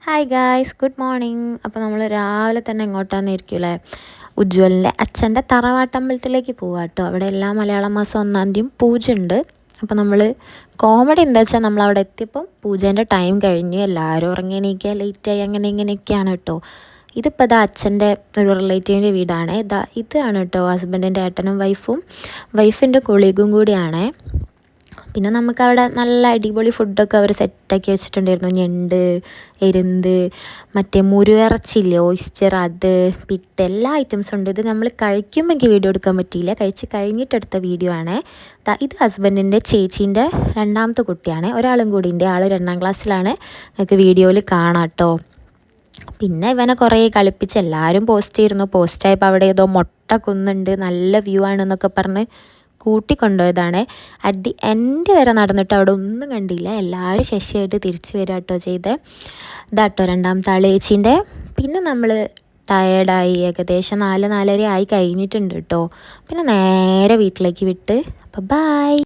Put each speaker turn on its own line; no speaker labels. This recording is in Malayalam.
Hi guys, good morning. അപ്പോൾ നമ്മൾ രാവിലെ തന്നെ എങ്ങോട്ടാണെന്നിരിക്കുമല്ലേ? ഉജ്ജ്വലിൻ്റെ അച്ഛൻ്റെ തറവാട്ടമ്പലത്തിലേക്ക് പോവാം കേട്ടോ. അവിടെ എല്ലാ മലയാള മാസം 1-ാം തീയതിയും പൂജ ഉണ്ട്. അപ്പോൾ നമ്മൾ കോമഡി എന്താ വെച്ചാൽ നമ്മളവിടെ എത്തിയപ്പം പൂജേൻ്റെ ടൈം കഴിഞ്ഞ് എല്ലാവരും ഉറങ്ങി എണീക്കുക, ലേറ്റായി, അങ്ങനെ ഇങ്ങനെയൊക്കെയാണ് കേട്ടോ. ഇതിപ്പോൾ ഇതാ അച്ഛൻ്റെ ഒരു റിലേറ്റീവിൻ്റെ വീടാണ്. ഇതാണ് കേട്ടോ ഹസ്ബൻഡിൻ്റെ ഏട്ടനും വൈഫിൻ്റെ കൊളീഗും കൂടിയാണ്. പിന്നെ നമുക്കവിടെ നല്ല അടിപൊളി ഫുഡൊക്കെ അവർ സെറ്റാക്കി വെച്ചിട്ടുണ്ടായിരുന്നു. ഞണ്ട്, എരുന്ത്, മറ്റേ മുരുവിറച്ചില്ലേ, ഓയിസ്റ്റർ, അത് പിട്ട്, എല്ലാ ഐറ്റംസും ഉണ്ട്. ഇത് നമ്മൾ കഴിക്കുമ്പോൾ എനിക്ക് വീഡിയോ എടുക്കാൻ പറ്റിയില്ല, കഴിച്ച് കഴിഞ്ഞിട്ടെടുത്ത വീഡിയോ ആണ്. ഇത് ഹസ്ബൻഡിൻ്റെ ചേച്ചീൻ്റെ രണ്ടാമത്തെ കുട്ടിയാണ്. ഒരാളും കൂടി ഉണ്ട്, ആൾ 2ാം ക്ലാസ്സിലാണ്. നിങ്ങൾക്ക് വീഡിയോയിൽ കാണാം കേട്ടോ. പിന്നെ ഇവനെ കുറേ കളിപ്പിച്ച് എല്ലാവരും പോസ്റ്റ് ചെയ്തിരുന്നു. പോസ്റ്റായപ്പോൾ അവിടെ ഏതോ മുട്ട കുന്നുണ്ട്, നല്ല വ്യൂ ആണെന്നൊക്കെ പറഞ്ഞ് കൂട്ടിക്കൊണ്ടുപോയതാണ്. അറ്റ് ദി എൻഡ് വരെ നടന്നിട്ട് അവിടെ ഒന്നും കണ്ടില്ല. എല്ലാവരും ശശിയായിട്ട് തിരിച്ചു വരിക കേട്ടോ ചെയ്ത്. ഇതാട്ടോ 2ാമത്തെ ആൾ ചേച്ചീൻ്റെ. പിന്നെ നമ്മൾ ടയേർഡായി, ഏകദേശം 4-4:30 ആയി കഴിഞ്ഞിട്ടുണ്ട് കേട്ടോ. പിന്നെ നേരെ വീട്ടിലേക്ക് വിട്ട്. അപ്പോൾ ബൈ.